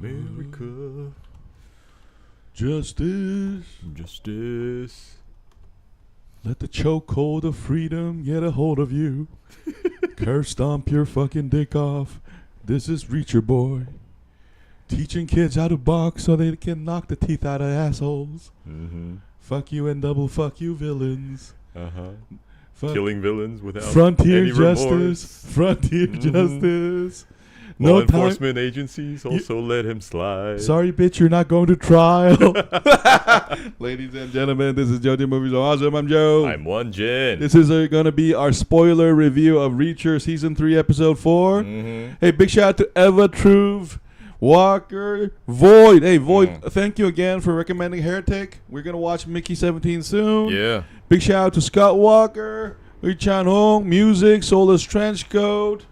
America. Justice. Let the chokehold of freedom get a hold of you. Curse stomp your fucking dick off. This is Reacher Boy. Teaching kids how to box so they can knock the teeth out of assholes. Mm-hmm. Fuck you and double fuck you villains. Killing villains without Frontier any justice. remorse. Frontier justice. Law enforcement agencies also let him slide. Sorry, bitch, you're not going to trial. Ladies and gentlemen, this is JoeJinMovieSoAwesome. I'm Joe. I'm one Jin. This is going to be our spoiler review of Reacher Season 3, Episode 4. Mm-hmm. Hey, big shout out to Eva Truve, Walker, Void. Hey, Void, thank you again for recommending Heretic. We're going to watch Mickey 17 soon. Yeah. Big shout out to Scott Walker, Lee Chan Hong, Music, Soulless Trenchcoat.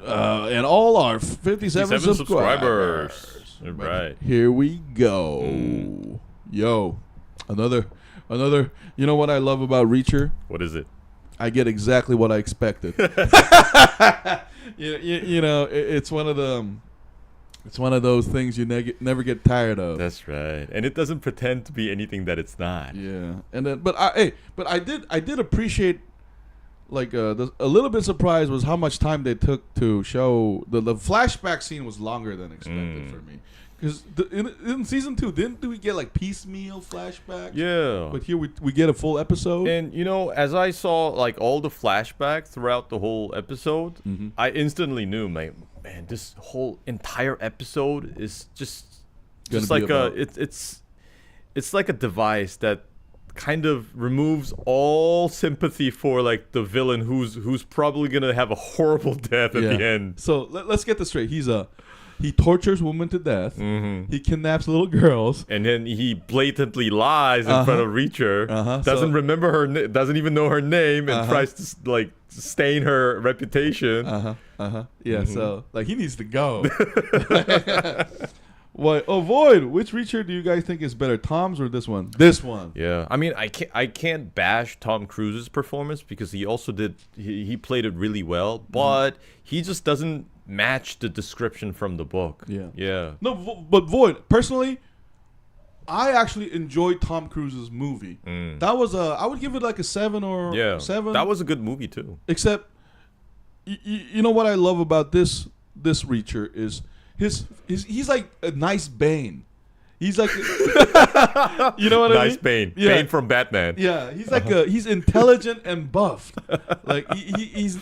And all our 57 subscribers. Right. Here we go. Yo, another. You know what I love about Reacher? What is it? I get exactly what I expected. you know, it's one of them. It's one of those things you never get tired of. That's right, and it doesn't pretend to be anything that it's not. Yeah, and then, but I did appreciate. Like a little bit surprised was how much time they took to show the flashback scene was longer than expected for me, because in season 2 didn't we get like piecemeal flashbacks? Yeah, but here we get a full episode. And you know, as I saw like all the flashbacks throughout the whole episode, I instantly knew, man, this whole entire episode is just like it's like a device that kind of removes all sympathy for like the villain who's probably gonna have a horrible death at the end. So let's get this straight. He tortures women to death. He kidnaps little girls, and then he blatantly lies in front of Reacher. Doesn't remember her, doesn't even know her name, and tries to like stain her reputation. Yeah. So like he needs to go. What? Oh, Void. Which Reacher do you guys think is better, Tom's or this one? This one. Yeah, I mean, I can't bash Tom Cruise's performance because he also he played it really well, but he just doesn't match the description from the book. Yeah. No, but Void. Personally, I actually enjoyed Tom Cruise's movie. That was I would give it like a 7 or 7. That was a good movie too. Except, you know what I love about this Reacher is. He's like a nice Bane. He's like, you know what I mean? Nice Bane. Yeah. Bane from Batman. Yeah, he's like he's intelligent and buffed. Like he's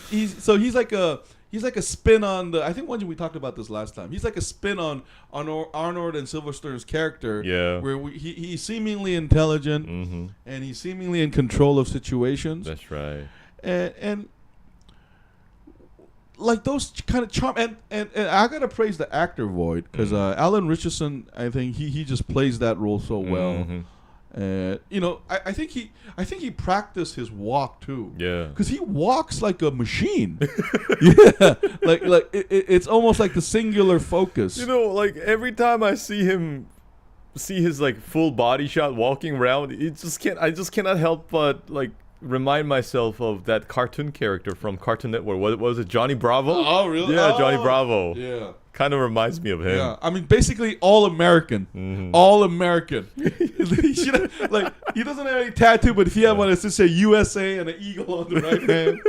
like a spin on the. I think we talked about this last time. He's like a spin on Arnold and Sylvester's character. Yeah, where he's seemingly intelligent and he's seemingly in control of situations. That's right. And like those kind of charm, and I gotta praise the actor Void, because Alan Ritchson, I think he just plays that role so well. You know, I think he practiced his walk too. Yeah, because he walks like a machine. Yeah, like it's almost like the singular focus. You know, like every time I see his like full body shot walking around, I just cannot help but like remind myself of that cartoon character from Cartoon Network. What was it, Johnny Bravo? Oh, really? Yeah, Johnny Bravo. Yeah. Kind of reminds me of him. Yeah, I mean, basically all American. All American. He doesn't have any tattoo, but if he had one, it's just say USA and an eagle on the right hand.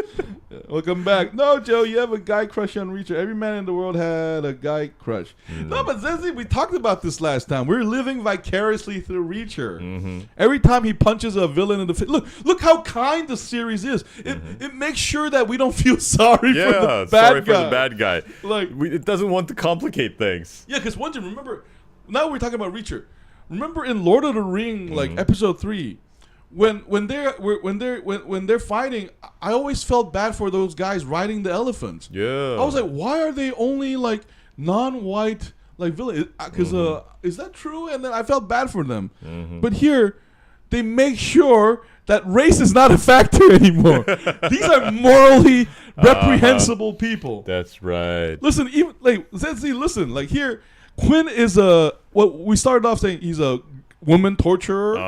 Welcome back. No, Joe, you have a guy crush on Reacher. Every man in the world had a guy crush. No, but Zenzi, we talked about this last time. We're living vicariously through Reacher. Every time he punches a villain in the face. Look how kind the series is. It makes sure that we don't feel sorry for the bad guy. Like it doesn't want to complicate things. Yeah, because one thing, remember, now we're talking about Reacher. Remember in Lord of the Ring, like episode 3, when they're fighting, I always felt bad for those guys riding the elephants. Yeah, I was like, why are they only like non-white like villains? Because is that true? And then I felt bad for them. But here, they make sure that race is not a factor anymore. These are morally reprehensible people. That's right. Listen, even like Zenzi, listen, like here, Quinn is what we started off saying he's a woman torturer,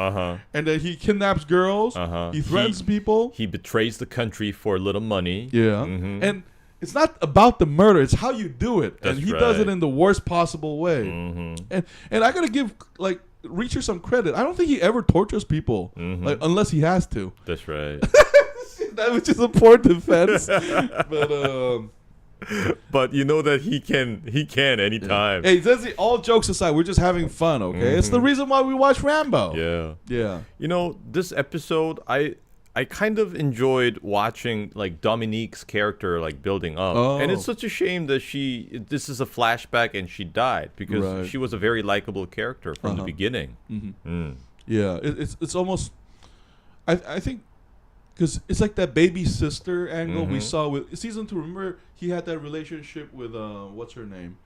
and then he kidnaps girls, he threatens people, he betrays the country for a little money. And it's not about the murder. It's how you do it, That's and he right. does it in the worst possible way. Mm-hmm. And I gotta give like Reacher some credit. I don't think he ever tortures people, like unless he has to. That's right. That was just a poor defense. But you know that he can anytime. Hey, all jokes aside, we're just having fun, okay? It's the reason why we watch Rambo. Yeah. You know, this episode, I kind of enjoyed watching like Dominique's character like building up. And it's such a shame that this is a flashback and she died because she was a very likable character from the beginning. Yeah, it's almost I think because it's like that baby sister angle we saw with season 2. Remember, he had that relationship with what's her name?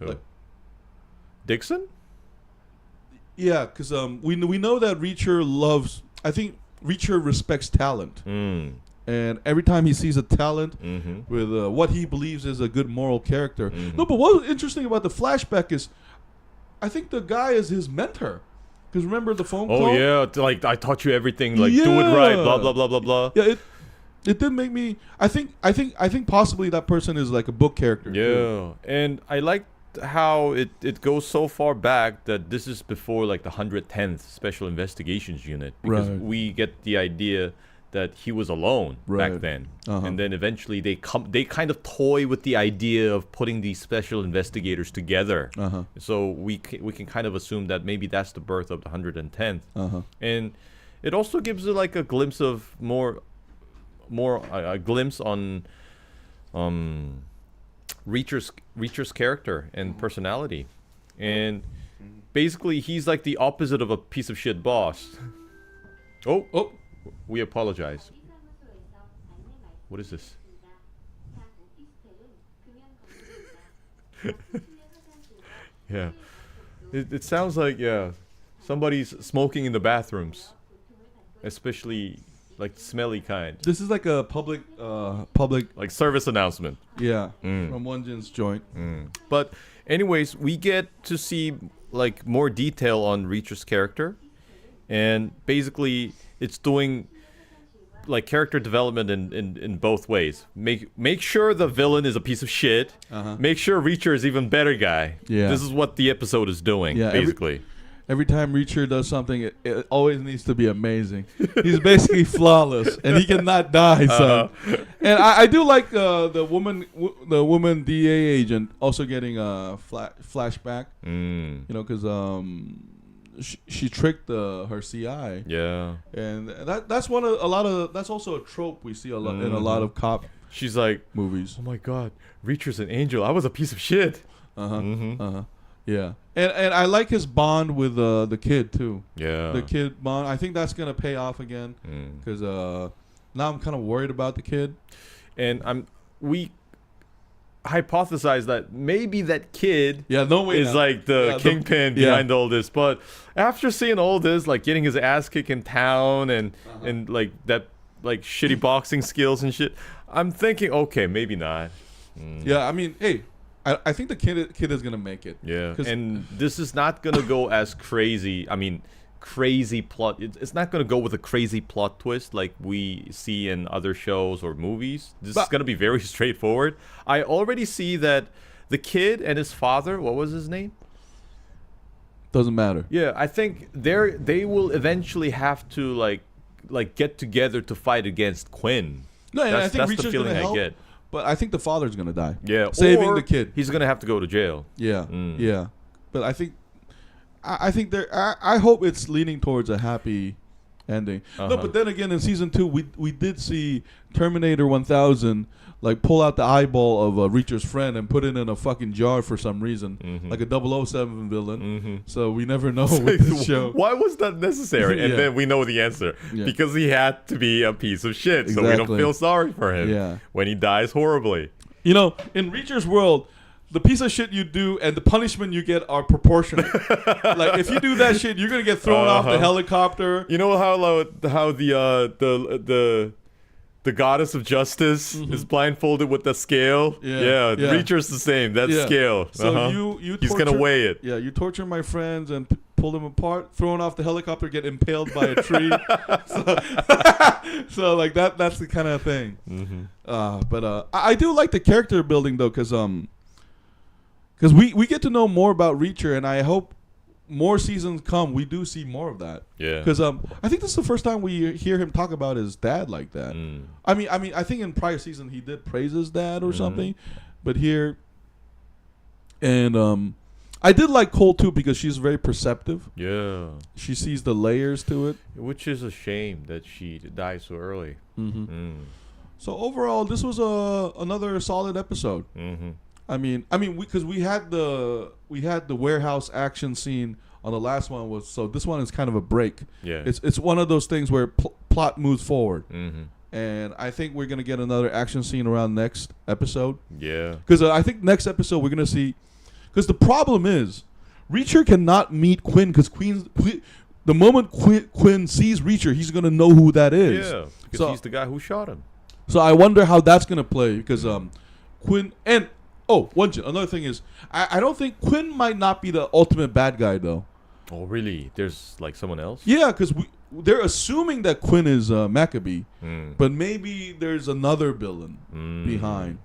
Like, Dixon? Yeah, because we know that Reacher loves. I think Reacher respects talent, and every time he sees a talent with what he believes is a good moral character. No, but what's interesting about the flashback is, I think the guy is his mentor. Because remember the phone call? Oh yeah, like I taught you everything. Like do it right. Blah blah blah blah blah. Yeah, it did make me. I think possibly that person is like a book character. Yeah, too. And I like how it goes so far back that this is before like the 110th Special Investigations Unit, because we get the idea that he was alone back then, and then eventually they kind of toy with the idea of putting these special investigators together. So we can kind of assume that maybe that's the birth of the 110th, and it also gives it like a glimpse of a glimpse on Reacher's character and personality, and basically he's like the opposite of a piece of shit boss. Oh, we apologize. What is this? Yeah, it sounds like somebody's smoking in the bathrooms, especially like smelly kind. This is like a public like service announcement. Yeah, from Wonjin's joint. But anyways, we get to see like more detail on Reacher's character, and basically it's doing like character development in both ways. Make sure the villain is a piece of shit. Make sure Reacher is even better guy. Yeah, this is what the episode is doing. Yeah, basically. Every time Reacher does something, it always needs to be amazing. He's basically flawless, and he cannot die. So, and I do like the woman DA agent also getting a flashback. You know, because she tricked her CI. Yeah, and that's that's also a trope we see a lot in a lot of cop. She's like movies. Oh my God, Reacher's an angel. I was a piece of shit. Yeah, and I like his bond with the kid too. Yeah, the kid bond. I think that's gonna pay off again because now I'm kind of worried about the kid. And we hypothesize that maybe that kid is like the Kingpin behind all this. But after seeing all this, like getting his ass kicked in town and like that like shitty boxing skills and shit, I'm thinking, okay, maybe not. Yeah, I mean, hey. I think the kid is gonna make it. Yeah, and this is not gonna go as crazy. I mean, crazy plot. It's not gonna go with a crazy plot twist like we see in other shows or movies. This is gonna be very straightforward. I already see that the kid and his father. What was his name? Doesn't matter. Yeah, I think they will eventually have to like get together to fight against Quinn. No, and I think that's the feeling I get. But I think the father's gonna die. Yeah, saving the kid. He's gonna have to go to jail. Yeah, yeah. But I think I hope it's leaning towards a happy ending. No, but then again, in season 2, we did see Terminator 1000 like pull out the eyeball of Reacher's friend and put it in a fucking jar for some reason, like a 007 villain. So we never know with this show. Why was that necessary? And then we know the answer. Because he had to be a piece of shit, so we don't feel sorry for him when he dies horribly. You know, in Reacher's world, the piece of shit you do and the punishment you get are proportionate. Like if you do that shit, you're gonna get thrown off the helicopter. You know how the goddess of justice is blindfolded with the scale. Yeah. Reacher's the same. That scale. So he's gonna weigh it. Yeah, you torture my friends and pull pulled him apart, thrown off the helicopter, get impaled by a tree. So like that's the kind of thing. But I do like the character building though, because we get to know more about Reacher, and I hope more seasons come. We do see more of that. Yeah. Because I think this is the first time we hear him talk about his dad like that. I mean, I think in prior season he did praise his dad or something, but here, and I did like Cole too because she's very perceptive. Yeah. She sees the layers to it, which is a shame that she died so early. So overall, this was another solid episode. I mean, because we had the warehouse action scene on the last one so this one is kind of a break. Yeah, it's one of those things where plot moves forward, and I think we're gonna get another action scene around next episode. Yeah, because I think next episode we're gonna see, because the problem is Reacher cannot meet Quinn because the moment Quinn sees Reacher, he's gonna know who that is. Yeah, because he's the guy who shot him. So I wonder how that's gonna play because Quinn and. Oh, another thing is, I don't think Quinn might not be the ultimate bad guy, though. Oh, really? There's, like, someone else? Yeah, because they're assuming that Quinn is Maccabee, but maybe there's another villain behind.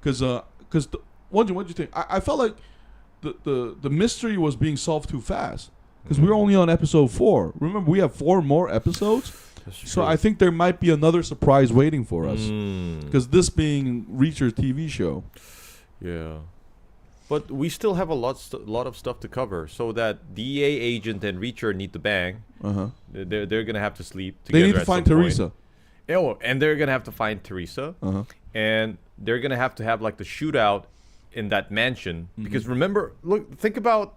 Because, what do you think? I felt like the mystery was being solved too fast, because we're only on episode 4. Remember, we have 4 more episodes? So I think there might be another surprise waiting for us, because this being Reacher's TV show. Yeah, but we still have a lot of stuff to cover. So that DEA agent and Reacher need to bang. They're gonna have to sleep together. They need to find Teresa. Oh, and they're gonna have to find Teresa. And they're gonna have to have like the shootout in that mansion, because remember, think about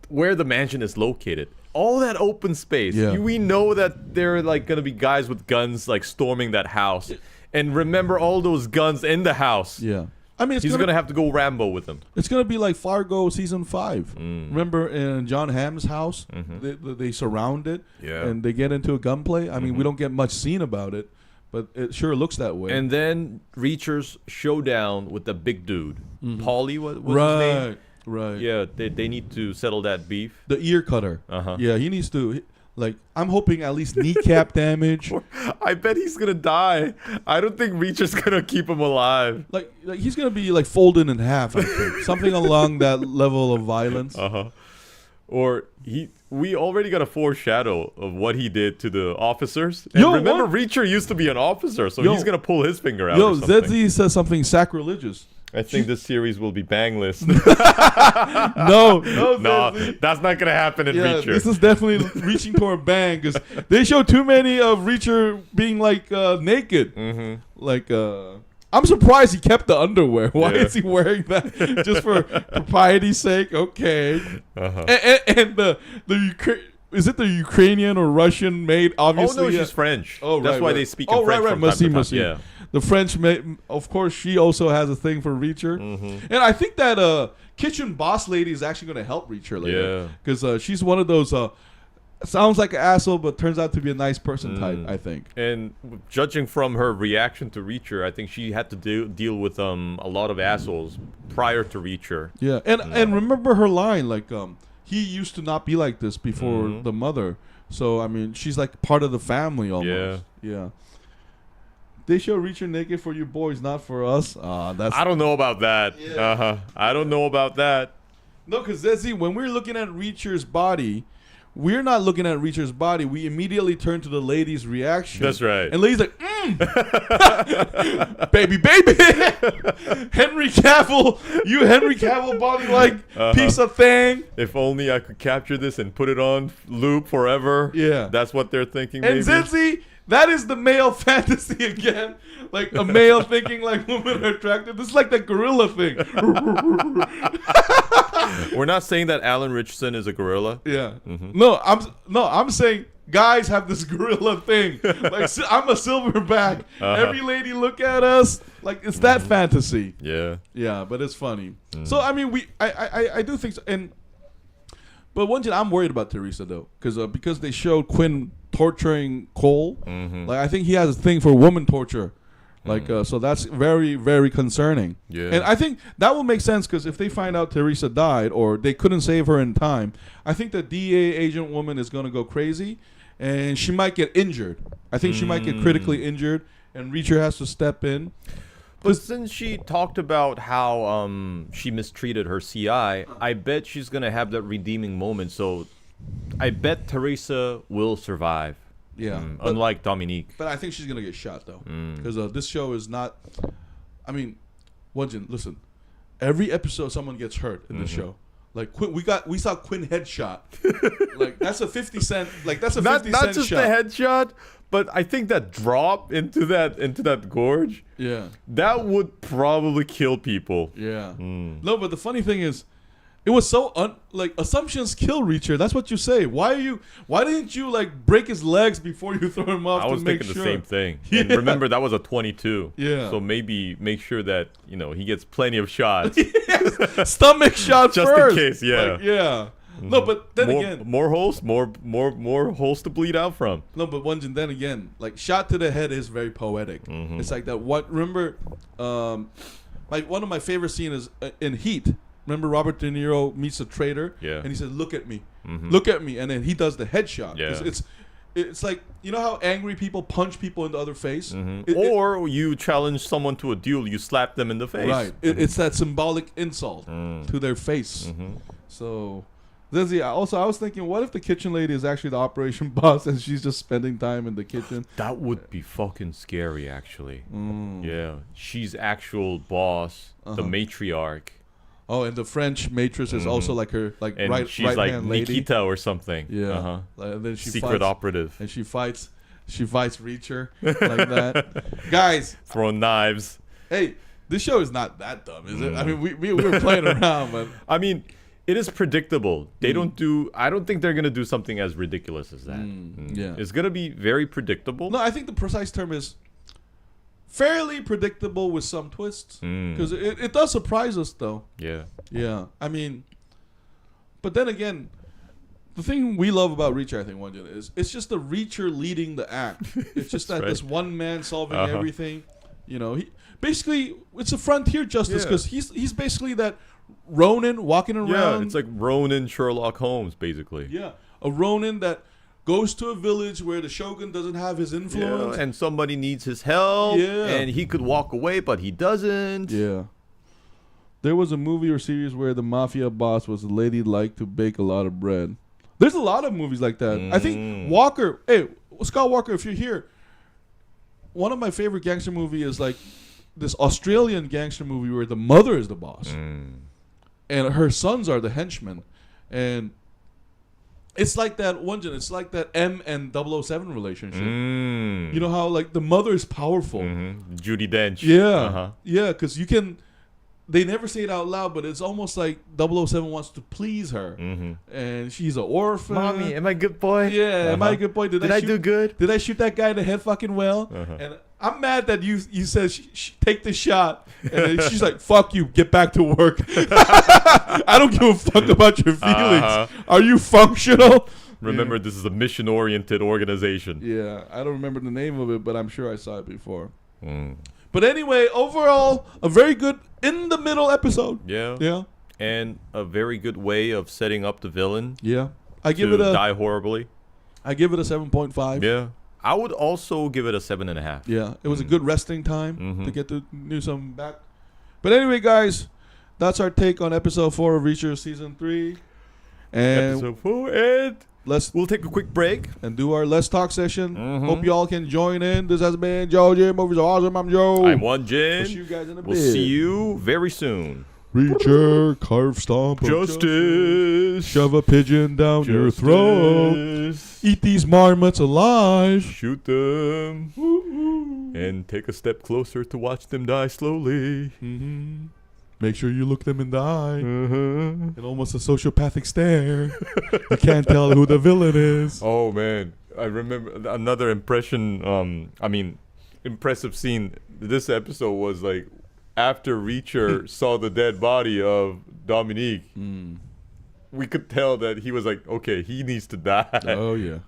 where the mansion is located. All that open space. Yeah. We know that there are like gonna be guys with guns like storming that house, and remember all those guns in the house. Yeah. I mean, he's gonna have to go Rambo with them. It's gonna be like Fargo season 5. Remember in John Hamm's house, they surround it, and they get into a gunplay. I mean, we don't get much scene about it, but it sure looks that way. And then Reacher's showdown with the big dude, Paulie. What was his name? Right. Yeah, they need to settle that beef. The ear cutter. Yeah, he needs to. Like, I'm hoping at least kneecap damage. I bet he's gonna die. I don't think Reacher's gonna keep him alive. Like he's gonna be like folded in half. I think something along that level of violence. Or we already got a foreshadow of what he did to the officers. And remember, Reacher used to be an officer, so he's gonna pull his finger out. Zedzi says something sacrilegious. I think this series will be bangless. No, that's not gonna happen in Reacher. This is definitely reaching for a bang because they show too many of Reacher being like naked. Like I'm surprised he kept the underwear. Why is he wearing that? Just for propriety's sake? Okay. And the is it the Ukrainian or Russian maid? Obviously, oh no, she's French. Oh, that's why they speak in French. Must see. Yeah. The French maid, of course, she also has a thing for Reacher, and I think that kitchen boss lady is actually going to help Reacher later, because she's one of those sounds like an asshole but turns out to be a nice person type. I think. And judging from her reaction to Reacher, I think she had to deal with a lot of assholes prior to Reacher. Yeah, and remember her line like he used to not be like this before the mother. So I mean, she's like part of the family almost. Yeah. They show Reacher naked for you boys, not for us. I don't know about that. I don't know about that. No, because when we're looking at Reacher's body, we're not looking at Reacher's body. We immediately turn to the lady's reaction. That's right. And lady's like, baby. Henry Cavill, you Henry Cavill body like piece of thing. If only I could capture this and put it on loop forever. Yeah. That's what they're thinking. And Zedzi, that is the male fantasy again. Like a male thinking like women are attractive. This is like the gorilla thing. We're not saying that Alan Ritchson is a gorilla. Yeah. No, I'm saying guys have this gorilla thing. Like I'm a silverback. Every lady look at us like it's that fantasy. Yeah. Yeah, but it's funny. So I mean, I do think so. But one thing I'm worried about Teresa though, because they showed Quinn torturing Cole. Like I think he has a thing for woman torture. Like, so that's very, very concerning. Yeah. And I think that will make sense because if they find out Teresa died or they couldn't save her in time, I think the DA agent woman is going to go crazy and she might get injured. I think she might get critically injured and Reacher has to step in. But since she talked about how she mistreated her CI, I bet she's going to have that redeeming moment. So I bet Teresa will survive. Yeah. Unlike Dominique. But I think she's going to get shot, though. Because this show is not... I mean, Wonjin, listen. Every episode, someone gets hurt in this show. Like, Quinn, we saw Quinn headshot. Like, that's a 50 cent... Like, that's a 50 cent shot. Not just the headshot, but I think that drop into that gorge... Yeah. That would probably kill people. Yeah. No, but the funny thing is... It was so like assumptions kill Reacher. That's what you say. Why didn't you like break his legs before you throw him off? I was thinking the same thing. Yeah. And remember that was a 22. Yeah. So maybe make sure that he gets plenty of shots. Stomach shots just first. in case. Yeah. Like, yeah. No, but then again, more holes, more holes to bleed out from. No, but then again, like shot to the head is very poetic. It's like that. What remember? Like one of my favorite scenes is in Heat. Remember Robert De Niro meets a traitor, and he says, "Look at me, look at me," and then he does the headshot. Yeah. It's like how angry people punch people in the other face, or you challenge someone to a duel, you slap them in the face. Right. It's that symbolic insult to their face. So, also I was thinking, what if the kitchen lady is actually the operation boss and she's just spending time in the kitchen? That would be fucking scary, actually. Yeah, she's actual boss, the matriarch. Oh, and the French mattress is also like her and right she's right like hand lady. Nikita or something. Yeah. And then she secret operative. And she fights Reacher like that. Guys, throwing knives. Hey, this show is not that dumb, is it? I mean, we were playing around, but I mean, it is predictable. They don't do. I don't think they're gonna do something as ridiculous as that. Yeah, it's gonna be very predictable. No, I think the precise term is fairly predictable with some twists, because it does surprise us though. Yeah. I mean, but then again, the thing we love about Reacher, I think, is it's just the Reacher leading the act. It's just that this one man solving everything. He basically it's a frontier justice because he's basically that Ronin walking around. Yeah, it's like Ronin Sherlock Holmes, basically. Yeah, a Ronin that goes to a village where the shogun doesn't have his influence. And somebody needs his help. Yeah. And he could walk away, but he doesn't. Yeah. There was a movie or series where the mafia boss was a lady like to bake a lot of bread. There's a lot of movies like that. I think Walker, Scott Walker, if you're here, one of my favorite gangster movie is like this Australian gangster movie where the mother is the boss. And her sons are the henchmen. And it's like that it's like that M and 007 relationship. You know how like the mother is powerful. Judi Dench. Yeah. Yeah, because they never say it out loud, but it's almost like 007 wants to please her. And she's an orphan. Mommy, am I a good boy? Yeah, am I a good boy? Did I do good? Did I shoot that guy in the head fucking well? And I'm mad that you said take the shot. And then she's like, fuck you, get back to work. I don't give a fuck about your feelings. Are you functional? Remember, this is a mission-oriented organization. Yeah, I don't remember the name of it, but I'm sure I saw it before. But anyway, overall, a very good in-the-middle episode. Yeah. And a very good way of setting up the villain. Yeah. I give it a die horribly. I give it a 7.5. Yeah. I would also give it a 7.5. Yeah. It was a good resting time to get to do something back. But anyway, guys, that's our take on episode 4 of Reacher season 3. And episode 4, and we'll take a quick break and do our Let's Talk session. Hope y'all can join in. This has been JoeJinMovieSoAwesome. I'm Joe. I'm Wonjin. We'll see you guys in a bit. We'll see you very soon. Reacher, carve, stomp, justice. Shove a pigeon down your throat. Eat these marmots alive. Shoot them. And take a step closer to watch them die slowly. Make sure you look them in the eye. And almost a sociopathic stare. You can't tell who the villain is. Oh, man. I remember another impressive scene. This episode was like, after Reacher saw the dead body of Dominique, we could tell that he was like, okay, he needs to die. Oh, yeah.